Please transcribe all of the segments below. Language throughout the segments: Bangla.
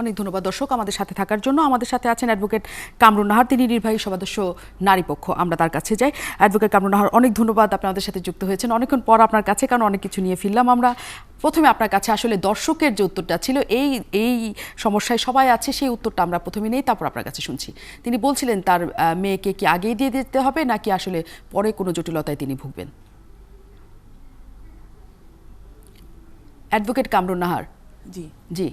অনেক ধন্যবাদ দর্শক আমাদের সাথে থাকার জন্য। আমাদের সাথে আছেন অ্যাডভোকেট কামরুন নাহার, তিনি নির্বাহী সদস্য নারী পক্ষ। আমরা তার কাছে যাই। অ্যাডভোকেট কামরুন নাহার, অনেক ধন্যবাদ আপনি আমাদের সাথে যুক্ত হয়েছেন অনেকক্ষণ পর আপনার কাছে, কারণ অনেক কিছু নিয়ে ফিরলাম আমরা। প্রথমে আপনার কাছে আসলে দর্শকের যে উত্তরটা ছিল, এই সমস্যায় সবাই আছে, সেই উত্তরটা আমরা প্রথমে নেই, তারপর আপনার কাছে শুনছি। তিনি বলছিলেন তার মেয়েকে কি আগেই দিয়ে দিতে হবে নাকি আসলে পরে কোনো জটিলতায় তিনি ভুগবেন। অ্যাডভোকেট কামরুন নাহার। জি জি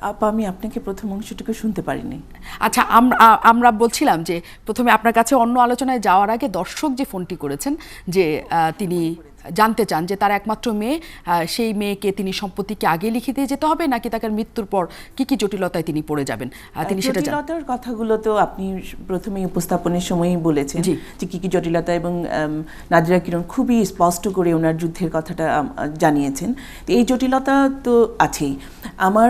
আপা, আমি আপনাকে প্রথম অংশটুকু শুনতে পারিনি। আচ্ছা, আমরা বলছিলাম যে প্রথমে আপনার কাছে অন্য আলোচনায় যাওয়ার আগে দর্শক যে ফোনটি করেছেন, যে তিনি জানতে চান যে তার একমাত্র মেয়ে, সেই মেয়েকে তিনি সম্পত্তিকে আগে লিখে দিয়ে যেতে হবে নাকি তাকে মৃত্যুর পর কি কি জটিলতায় তিনি পড়ে যাবেন, তিনি সেটা জানেন। জটিলতার কথাগুলো তো আপনি প্রথমেই উপস্থাপনের সময়ই বলেছেন যে কি কি জটিলতা, এবং নাদিরা কিরণ খুবই স্পষ্ট করে ওনার যুদ্ধের কথাটা জানিয়েছেন। এই জটিলতা তো আছেই। আমার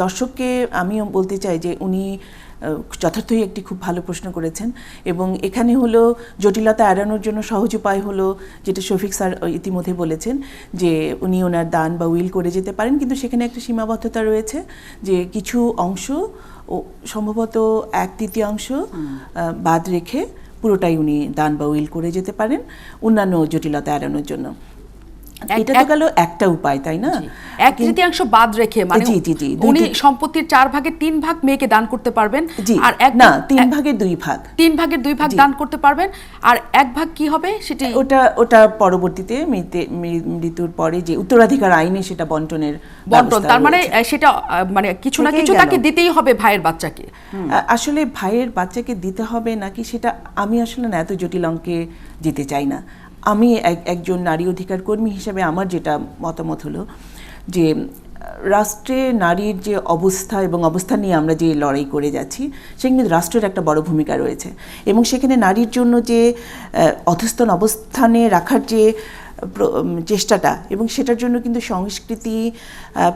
দর্শককে আমিও বলতে চাই যে উনি যথার্থই একটি খুব ভালো প্রশ্ন করেছেন, এবং এখানে হলো জটিলতা এড়ানোর জন্য সহজ উপায় হলো যেটা শফিক স্যার ইতিমধ্যে বলেছেন, যে উনি ওনার দান বা উইল করে যেতে পারেন, কিন্তু সেখানে একটা সীমাবদ্ধতা রয়েছে যে কিছু অংশ সম্ভবত 1/3 বাদ রেখে পুরোটাই উনি দান বা উইল করে যেতে পারেন অন্যান্য জটিলতা এড়ানোর জন্য। এটা তো গেল একটা উপায়, তাই না? 1/3 বাদ রেখে, মানে উনি সম্পত্তির 4 ভাগের 3 ভাগ মেয়েকে দান করতে পারবেন, আর না 3 ভাগের 2 ভাগ 3 ভাগের 2 ভাগ দান করতে পারবেন, আর 1 ভাগ কি হবে সেটা ওটা পরবর্তীতে মৃত্যুর পরে যে উত্তরাধিকার আইনে সেটা বন্টন, তার মানে সেটা মানে কিছু না কিছু তাকে দিতেই হবে ভাইয়ের বাচ্চাকে। আসলে ভাইয়ের বাচ্চাকে দিতে হবে নাকি সেটা আমি আসলে না এত জটিল অঙ্কে যেতে চাই না। আমি একজন নারী অধিকার কর্মী হিসেবে আমার যেটা মতামত হলো যে রাষ্ট্রে নারীর যে অবস্থা এবং অবস্থান নিয়ে আমরা যে লড়াই করে যাচ্ছি, সেখানে রাষ্ট্রের একটা বড় ভূমিকা রয়েছে, এবং সেখানে নারীর জন্য যে অধস্তন অবস্থানে রাখার যে চেষ্টাটা, এবং সেটার জন্য কিন্তু সংস্কৃতি,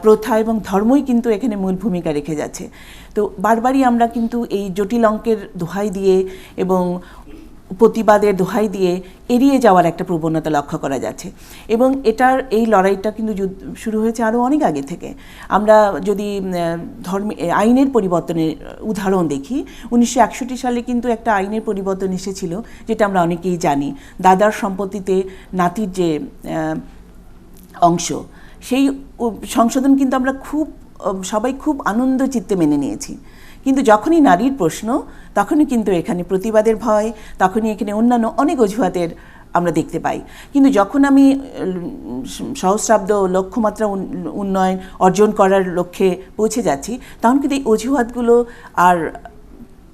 প্রথা এবং ধর্মই কিন্তু এখানে মূল ভূমিকা রেখে যাচ্ছে। তো বারবারই আমরা কিন্তু এই জটিল অঙ্কের দোহাই দিয়ে এবং প্রতিবাদের দোহাই দিয়ে এড়িয়ে যাওয়ার একটা প্রবণতা লক্ষ্য করা যাচ্ছে, এবং এই লড়াইটা কিন্তু শুরু হয়েছে আরও অনেক আগে থেকে। আমরা যদি আইনের পরিবর্তনের উদাহরণ দেখি, 1961 সালে কিন্তু একটা আইনের পরিবর্তন এসেছিল, যেটা আমরা অনেকেই জানি। দাদার সম্পত্তিতে নাতির যে অংশ, সেই সংশোধন কিন্তু আমরা সবাই খুব আনন্দ চিত্তে মেনে নিয়েছি। কিন্তু যখনই নারীর প্রশ্ন, তখনই কিন্তু এখানে প্রতিবাদের ভয়, তখনই এখানে অন্যান্য অনেক অজুহাতের আমরা দেখতে পাই। কিন্তু যখন আমি সহস্রাব্দ লক্ষ্যমাত্রা উন্নয়ন অর্জন করার লক্ষ্যে পৌঁছে যাচ্ছি, তখন কিন্তু এই অজুহাতগুলো আর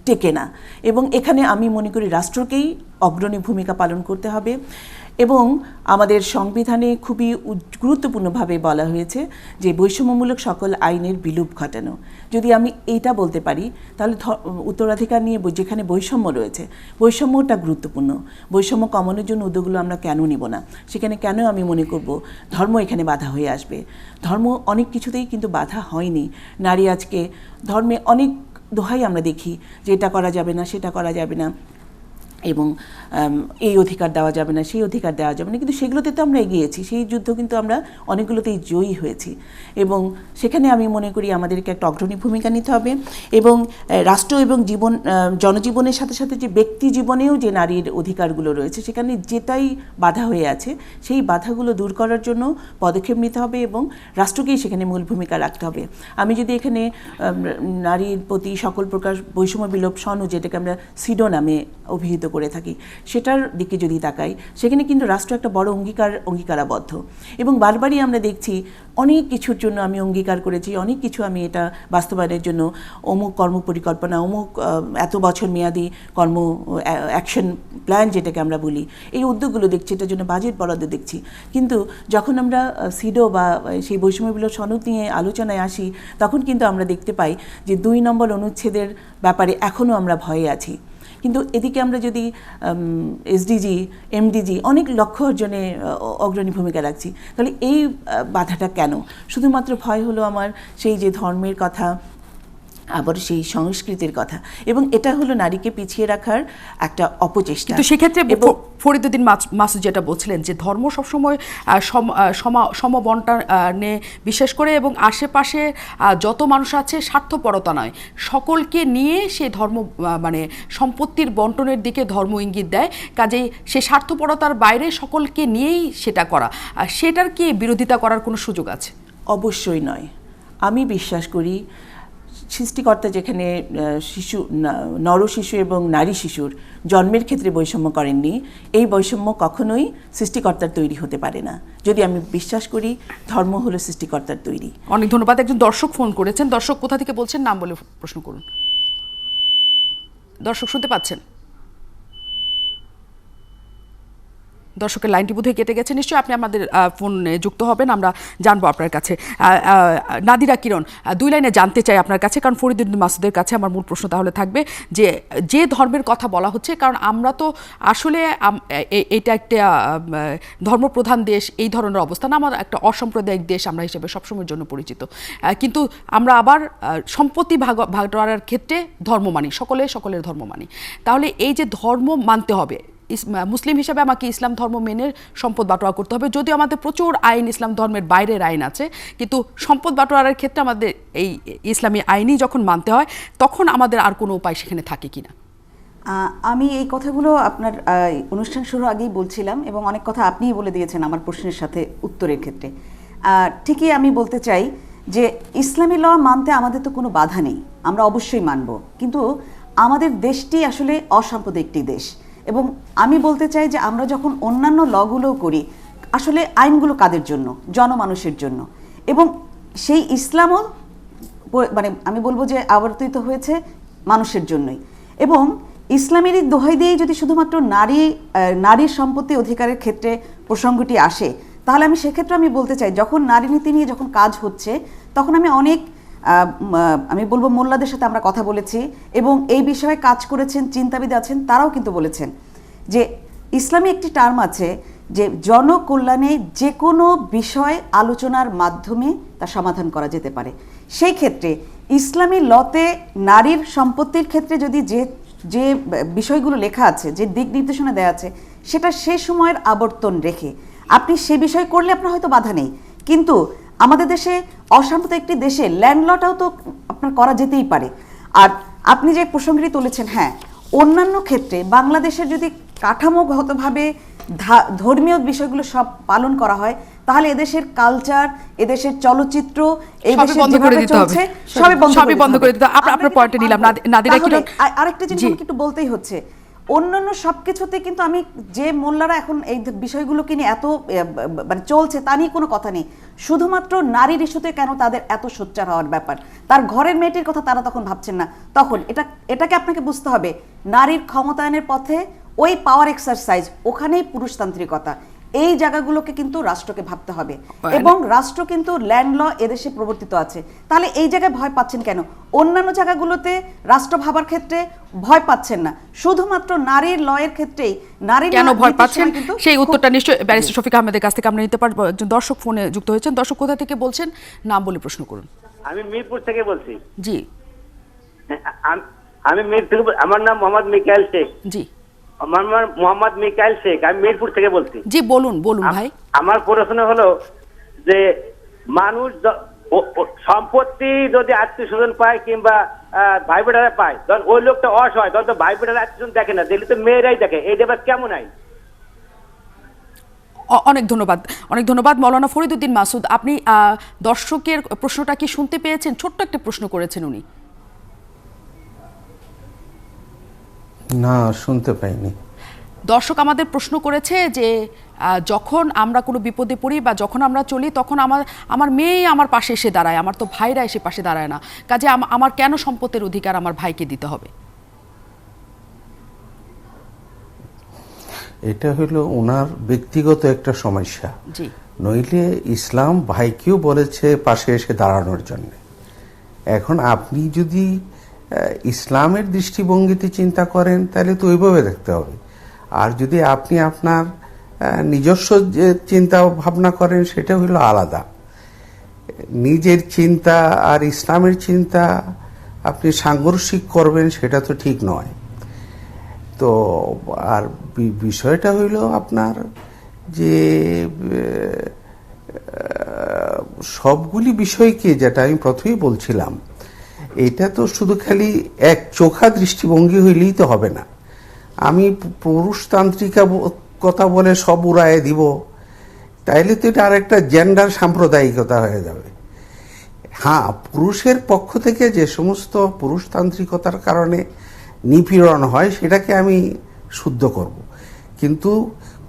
টেকে না, এবং এখানে আমি মনে করি রাষ্ট্রকেই অগ্রণী ভূমিকা পালন করতে হবে। এবং আমাদের সংবিধানে খুবই গুরুত্বপূর্ণভাবে বলা হয়েছে যে বৈষম্যমূলক সকল আইনের বিলোপ ঘটানো। যদি আমি এইটা বলতে পারি, তাহলে উত্তরাধিকার নিয়ে যেখানে বৈষম্য রয়েছে, বৈষম্যটা গুরুত্বপূর্ণ। বৈষম্য কমানোর জন্য উদ্যোগগুলো আমরা কেন নিব না? সেখানে কেন আমি মনে করব ধর্ম এখানে বাধা হয়ে আসবে? ধর্ম অনেক কিছুতেই কিন্তু বাধা হয়নি। নারী আজকে ধর্মে অনেক দোহাই আমরা দেখি যে এটা করা যাবে না, সেটা করা যাবে না, এবং এই অধিকার দেওয়া যাবে না, সেই অধিকার দেওয়া যাবে না, কিন্তু সেগুলোতে তো আমরা এগিয়েছি। সেই যুদ্ধ কিন্তু আমরা অনেকগুলোতেই জয়ী হয়েছি, এবং সেখানে আমি মনে করি আমাদেরকে একটা অগ্রণী ভূমিকা নিতে হবে। এবং রাষ্ট্র এবং জনজীবনের সাথে সাথে যে ব্যক্তি জীবনেও যে নারীর অধিকারগুলো রয়েছে, সেখানে যেটাই বাধা হয়ে আছে, সেই বাধাগুলো দূর করার জন্য পদক্ষেপ নিতে হবে, এবং রাষ্ট্রকেই সেখানে মূল ভূমিকা রাখতে হবে। আমি যদি এখানে নারীর প্রতি সকল প্রকার বৈষম্য বিলোপ সনদ, যেটাকে আমরা সিডো নামে অভিহিত করে থাকি, সেটার দিকে যদি তাকাই, সেখানে কিন্তু রাষ্ট্র একটা বড় অঙ্গীকারাবদ্ধ, এবং বারবারই আমরা দেখছি অনেক কিছুর জন্য আমি অঙ্গীকার করেছি, অনেক কিছু আমি এটা বাস্তবায়নের জন্য অমুক কর্ম পরিকল্পনা, অমুক এত বছর মেয়াদি অ্যাকশন প্ল্যান যেটাকে আমরা বলি, এই উদ্যোগগুলো দেখছি, এটার জন্য বাজেট বরাদ্দ দেখছি। কিন্তু যখন আমরা সিডো বা সেই বৈষম্যমূলক সনদ নিয়ে আলোচনায় আসি, তখন কিন্তু আমরা দেখতে পাই যে 2 নম্বর অনুচ্ছেদের ব্যাপারে এখনও আমরা ভয়ে আছি। কিন্তু এদিকে আমরা যদি এসডিজি, এমডিজি অনেক লক্ষ্য অর্জনে অগ্রণী ভূমিকা রাখছি, তাহলে এই বাধাটা কেন? শুধুমাত্র ভয় হলো আমার সেই যে ধর্মের কথা, আবার সেই সংস্কৃতির কথা, এবং এটা হলো নারীকে পিছিয়ে রাখার একটা অপচেষ্টা। তো সেক্ষেত্রে ফরিদউদ্দিন মাসুদ যেটা বলছিলেন যে ধর্ম সবসময় সমবন্টনে বিশ্বাস করে এবং আশেপাশে যত মানুষ আছে স্বার্থপরতা নয়, সকলকে নিয়ে সে ধর্ম মানে সম্পত্তির বন্টনের দিকে ধর্ম ইঙ্গিত দেয়। কাজেই সে স্বার্থপরতার বাইরে সকলকে নিয়েই সেটা করা, সেটার কি বিরোধিতা করার কোনো সুযোগ আছে? অবশ্যই নয়। আমি বিশ্বাস করি সৃষ্টিকর্তা যেখানে নর শিশু এবং নারী শিশুর জন্মের ক্ষেত্রে বৈষম্য করেননি, এই বৈষম্য কখনোই সৃষ্টিকর্তার তৈরি হতে পারে না। যদি আমি বিশ্বাস করি ধর্ম হলো সৃষ্টিকর্তার তৈরি। অনেক ধন্যবাদ। একজন দর্শক ফোন করেছেন। দর্শক কোথা থেকে বলছেন, নাম বলে প্রশ্ন করুন। দর্শক শুনতে পাচ্ছেন? দর্শকের লাইনটি বোধহয় কেটে গেছে, নিশ্চয়ই আপনি আমাদের ফোনে যুক্ত হবেন, আমরা জানবো আপনার কাছে। নাদিরা কিরণ, দুই লাইনে জানতে চাই আপনার কাছে, কারণ ফরিদউদ্দিন মাসুদের কাছে আমার মূল প্রশ্ন তাহলে থাকবে যে যে ধর্মের কথা বলা হচ্ছে, কারণ আমরা তো আসলে এটা একটা ধর্মপ্রধান দেশ, এই ধরনের অবস্থান, আমার একটা অসাম্প্রদায়িক দেশ আমরা হিসেবে সবসময়ের জন্য পরিচিত, কিন্তু আমরা আবার সম্পত্তি ভাগাড়ার ক্ষেত্রে ধর্ম মানি, সকলের ধর্ম মানি। তাহলে এই যে ধর্ম মানতে হবে, মুসলিম হিসেবে আমাকে ইসলাম ধর্ম মেনে সম্পদ বাটোয়ারা করতে হবে, যদিও আমাদের প্রচুর আইন ইসলাম ধর্মের বাইরের আইন আছে, কিন্তু সম্পদ বাটোয়ারার ক্ষেত্রে আমাদের এই ইসলামী আইনই যখন মানতে হয়, তখন আমাদের আর কোনো উপায় সেখানে থাকে কিনা? আমি এই কথাগুলো আপনার অনুষ্ঠান শুরুর আগেই বলছিলাম, এবং অনেক কথা আপনিই বলে দিয়েছেন আমার প্রশ্নের সাথে উত্তরের ক্ষেত্রে। ঠিকই আমি বলতে চাই যে ইসলামী ল মানতে আমাদের তো কোনো বাধা নেই, আমরা অবশ্যই মানব, কিন্তু আমাদের দেশটি আসলে অসাম্প্রদায়িক একটি দেশ, এবং আমি বলতে চাই যে আমরা যখন অন্যান্য লগুলো করি, আসলে আইনগুলো কাদের জন্য? জনমানুষের জন্য, এবং সেই ইসলামও মানে আমি বলবো যে আবর্তিত হয়েছে মানুষের জন্যই। এবং ইসলামেরই দোহাই দিয়েই যদি শুধুমাত্র নারীর সম্পত্তি অধিকারের ক্ষেত্রে প্রসঙ্গটি আসে, তাহলে আমি সেক্ষেত্রে আমি বলতে চাই, যখন নারী নীতি নিয়ে যখন কাজ হচ্ছে, তখন আমি বলবো মোল্লাদের সাথে আমরা কথা বলেছি, এবং এই বিষয়ে কাজ করেছেন চিন্তাবিদ আছেন, তারাও কিন্তু বলেছেন যে ইসলামী একটি টার্ম আছে যে জনকল্যাণে যে কোনো বিষয় আলোচনার মাধ্যমে তা সমাধান করা যেতে পারে। সেই ক্ষেত্রে ইসলামী লতে নারীর সম্পত্তির ক্ষেত্রে যদি যে বিষয়গুলো লেখা আছে, যে দিক নির্দেশনা দেওয়া আছে, সেটা সে সময়ের আবর্তন রেখে আপনি সে বিষয় করলে আপনার হয়তো বাধা নেই, কিন্তু আমাদের দেশে অসাম্প্রদায়িক একটি দেশে ল্যান্ডলটাও তো আপনার করা যেতেই পারে। আর আপনি যে প্রসঙ্গটি তুলেছেন, হ্যাঁ, অন্যান্য ক্ষেত্রে বাংলাদেশের যদি কাঠামোগতভাবে ধর্মীয় বিষয়গুলো সব পালন করা হয়, তাহলে এদেশের কালচার, এদেশের চলচ্চিত্র, এই দেশে যেভাবে চলছে সবই বন্ধ করে দিতে হবে। আপনার পয়েন্টে নিলাম। নাদিরা কিরণ, আরেকটা জিনিস আমাকে একটু বলতেই হচ্ছে, অন্যান্য সবকিছুতে কিন্তু আমি যে মোল্লারা এখন এই বিষয়গুলোকে নিয়ে এত মানে চলছে, তা নিয়ে কোনো কথা নেই। শুধুমাত্র নারীর ইস্যুতে কেন তাদের এত সোচ্চার হওয়ার ব্যাপার? তার ঘরের মেয়েটির কথা তারা তখন ভাবছেন না। তখন এটাকে আপনাকে বুঝতে হবে, নারীর ক্ষমতায়নের পথে ওই পাওয়ার এক্সারসাইজ, ওখানেই পুরুষতান্ত্রিকতা, এই জায়গাগুলোকে কিন্তু রাষ্ট্রকে ভাবতে হবে, এবং রাষ্ট্র কিন্তু ল্যান্ড ল এদেশে প্রবর্তিত আছে। তাহলে এই জায়গায় ভয় পাচ্ছেন কেন? অন্যান্য জায়গাগুলোতে রাষ্ট্র ভাবার ক্ষেত্রে ভয় পাচ্ছেন না, শুধুমাত্র নারীর লয়ের ক্ষেত্রেই নারী কেন ভয় পাচ্ছেন, সেই উত্তরটা নিশ্চয়ই ব্যারিস্টার শফিক আহমেদের কাছ থেকে আমরা নিতে পারবো। একজন দর্শক ফোনে যুক্ত হয়েছেন। দর্শক কোথা থেকে বলছেন, নাম বলে প্রশ্ন করুন। আমি মিরপুর থেকে বলছি। জি, আমি মিরপুর, আমার নাম মোহাম্মদ মিকাইল শেখ। জি, আমার নাম মোহাম্মদ মিকাইল শেখ, আমি মিরপুর থেকে বলছি। জি, বলুন ভাই। আমার প্রশ্ন হলো যে মানুষ সম্পত্তি যদি আত্মীয় স্বজন পায় কিংবা ভাই বোনেরা পায়, তখন ওই লোকটা অসহায়, তখন তো ভাই বোনেরা আত্মীয় স্বজন দেখে না, দেখলে তো মেয়েরাই দেখে। এই ব্যাপার কেমন হয়? অনেক ধন্যবাদ মৌলানা ফরিদউদ্দিন মাসুদ। আপনি দর্শকের প্রশ্নটা কি শুনতে পেয়েছেন? ছোট্ট একটা প্রশ্ন করেছেন উনি। না, শুনতে পাইনি। দর্শক আমাদের প্রশ্ন করেছে যে যখন আমরা কোনো বিপদে পড়ি বা যখন আমরা চলি, তখন আমার মেয়ে আমার পাশে এসে দাঁড়ায়, আমার তো ভাইরা এসে পাশে দাঁড়ায় না, কাজে আমার কেন সম্পত্তির অধিকার আমার ভাইকে দিতে হবে? এটা হলো ওনার ব্যক্তিগত একটা সমস্যা। জি, নইলে ইসলাম ভাইকেও বলেছে পাশে এসে দাঁড়ানোর জন্য। এখন আপনি যদি ইসলামের দৃষ্টিভঙ্গিতে চিন্তা করেন, তাহলে তো ওইভাবে দেখতে হবে। আর যদি আপনি আপনার নিজস্ব যে চিন্তা ভাবনা করেন, সেটা হলো আলাদা। নিজের চিন্তা আর ইসলামের চিন্তা আপনি সাংঘর্ষিক করবেন সেটা তো ঠিক নয়। তো আর বিষয়টা হইল আপনার যে সবগুলি বিষয়কে, যেটা আমি প্রথমেই বলছিলাম, এটা তো শুধু খালি এক চোখা দৃষ্টিভঙ্গি হইলেই তো হবে না। আমি পুরুষতান্ত্রিকা কথা বলে সব উড়ায় দিব, তাইলে তো এটা আর একটা জেন্ডার সাম্প্রদায়িকতা হয়ে যাবে। হ্যাঁ, পুরুষের পক্ষ থেকে যে সমস্ত পুরুষতান্ত্রিকতার কারণে নিপীড়ন হয় সেটাকে আমি শুদ্ধ করব, কিন্তু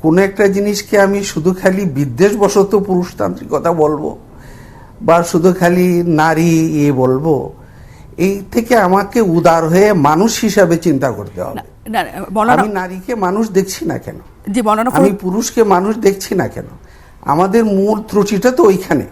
কোনো একটা জিনিসকে আমি শুধু খালি বিদ্বেষবশত পুরুষতান্ত্রিকতা বলবো বা শুধু খালি নারী বলবো, এই থেকে আমাকে উদার হয়ে মানুষ হিসাবে চিন্তা করতে হবে। আমি নারীকে মানুষ দেখছি না কেন, আমি পুরুষকে মানুষ দেখছি না কেন? আমাদের মূল ত্রুটিটা তো ওইখানে।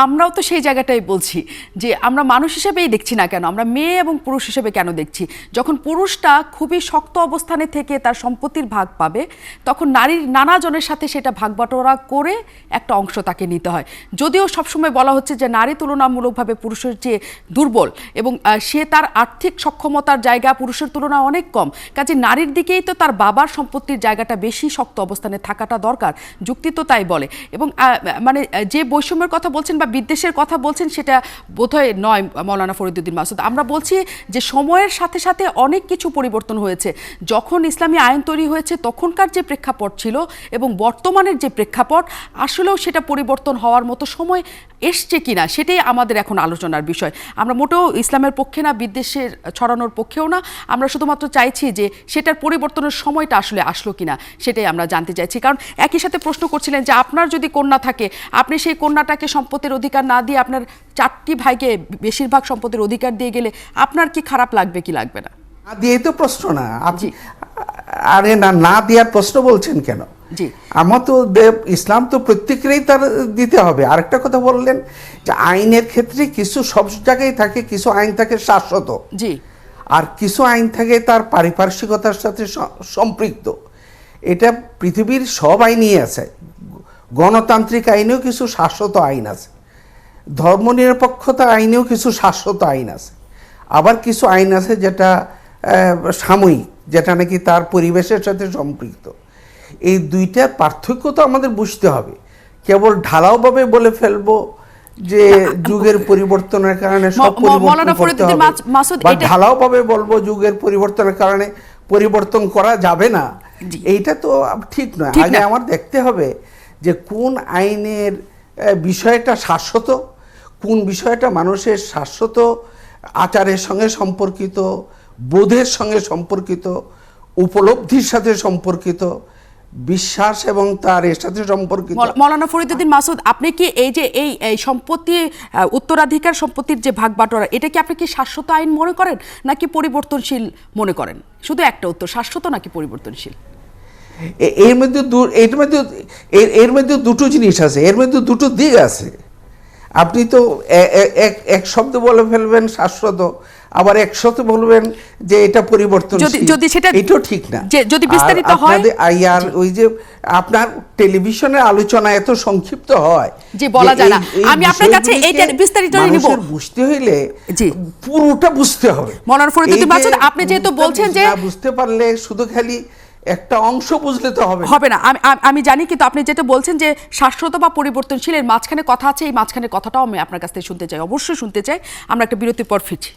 আমরাও তো সেই জায়গাটাই বলছি যে আমরা মানুষ হিসেবেই দেখছি না কেন, আমরা মেয়ে এবং পুরুষ হিসেবে কেন দেখছি? যখন পুরুষটা খুবই শক্ত অবস্থানে থেকে তার সম্পত্তির ভাগ পাবে, তখন নারীর নানা জনের সাথে সেটা ভাগ বাটোয়ারা করে একটা অংশ তাকে নিতে হয়। যদিও সবসময় বলা হচ্ছে যে নারী তুলনামূলকভাবে পুরুষের চেয়ে দুর্বল এবং সে তার আর্থিক সক্ষমতার জায়গা পুরুষের তুলনায় অনেক কম, কাজে নারীর দিকেই তো তার বাবার সম্পত্তির জায়গাটা বেশি শক্ত অবস্থানে থাকাটা দরকার। যুক্তি তো তাই বলে। এবং মানে যে বৈষম্যের কথা বলছেন বা বিদ্বেষের কথা বলছেন সেটা বোধহয় নয় মৌলানা ফরিদউদ্দিন মাসুদ। আমরা বলছি যে সময়ের সাথে সাথে অনেক কিছু পরিবর্তন হয়েছে। যখন ইসলামী আইন তৈরি হয়েছে তখনকার যে প্রেক্ষাপট ছিল এবং বর্তমানের যে প্রেক্ষাপট, আসলেও সেটা পরিবর্তন হওয়ার মতো সময় এসছে কিনা সেটাই আমাদের এখন আলোচনার বিষয়। আমরা মোটেও ইসলামের পক্ষে না, বিদ্বেষের ছড়ানোর পক্ষেও না, আমরা শুধুমাত্র চাইছি যে সেটার পরিবর্তনের সময়টা আসলে আসলো কিনা সেটাই আমরা জানতে চাইছি। কারণ একই সাথে প্রশ্ন করছিলেন যে আপনার যদি কন্যা থাকে, আপনি সেই কন্যাটাকে সম্পত্তির অধিকার না দিয়ে আপনার 4টি ভাইকে বেশিরভাগ সম্পত্তির অধিকার দিয়ে গেলে আপনার কি খারাপ লাগবে কি লাগবে না? না দিয়ে তো প্রশ্ন না, আপনি আরে না দেওয়ার প্রশ্ন বলছেন কেন? জি, আমার তো ইসলাম তো প্রত্যেকেরই তার দিতে হবে। আরেকটা কথা বললেন যে আইনের ক্ষেত্রে কিছু সব জায়গায় থাকে, কিছু আইন থাকে শাশ্বত, জি, আর কিছু আইন থাকে তার পারিপার্শ্বিকতার সাথে সম্পৃক্ত। এটা পৃথিবীর সব আইনই আছে। গণতান্ত্রিক আইনেও কিছু শাশ্বত আইন আছে, ধর্মনিরপেক্ষতা আইনেও কিছু শাশ্বত আইন আছে, আবার কিছু আইন আছে যেটা সাময়িক, যেটা নাকি তার পরিবেশের সাথে সম্পৃক্ত। এই দুইটার পার্থক্য তো আমাদের বুঝতে হবে। কেবল ঢালাওভাবে বলে ফেলবো যে যুগের পরিবর্তনের কারণে সব পরিবর্তন করতে হবে, বা ঢালাওভাবে বলবো যুগের পরিবর্তনের কারণে পরিবর্তন করা যাবে না, এইটা তো ঠিক নয়। আগে আমার দেখতে হবে যে কোন আইনের বিষয়টা শাশ্বত, কোন বিষয়টা মানুষের শাশ্বত আচারের সঙ্গে সম্পর্কিত, বোধের সঙ্গে সম্পর্কিত, উপলব্ধির সাথে সম্পর্কিত, বিশ্বাস এবং তার এর সাথে সম্পর্কিত। মৌলানা ফরিদউদ্দিন মাসুদ, আপনি কি এই যে এই সম্পত্তি উত্তরাধিকার সম্পত্তির যে ভাগ বাটোয়ারা, এটা কি আপনি কি শাশ্বত আইন মনে করেন নাকি পরিবর্তনশীল মনে করেন? শুধু একটা উত্তর, শাশ্বত নাকি পরিবর্তনশীল? এর মধ্যে দুটো জিনিস আছে, এর মধ্যে দুটো দিক আছে। আপনি তো এক শব্দ বলে ফেলবেন শাশ্বত, আবার এক শব্দ বলবেন যে এটা পরিবর্তনশীল, যদি সেটা এটাও ঠিক না। যদি বিস্তারিত হয়, আর ওই যে আপনার টেলিভিশনের আলোচনা এত সংক্ষিপ্ত হয় যে বলা যায় না। আমি আপনার কাছে এইটা বিস্তারিত নিব। বুঝতে হইলে পুরোটা বুঝতে হবে। মৌলানা ফরিদউদ্দিন মাসুদ, আপনি যেহেতু বলছেন যে বুঝতে পারলে শুধু খালি একটা অংশ বুঝলে তো হবে না। আমি জানি, কিন্তু আপনি যেটা বলছেন যে শাশ্বত বা পরিবর্তনশীলের মাঝখানে কথা আছে, এই মাঝখানের কথাটাও আমি আপনার কাছ থেকে শুনতে চাই, অবশ্যই শুনতে চাই। আমরা একটা বিরতির পর ফিরছি।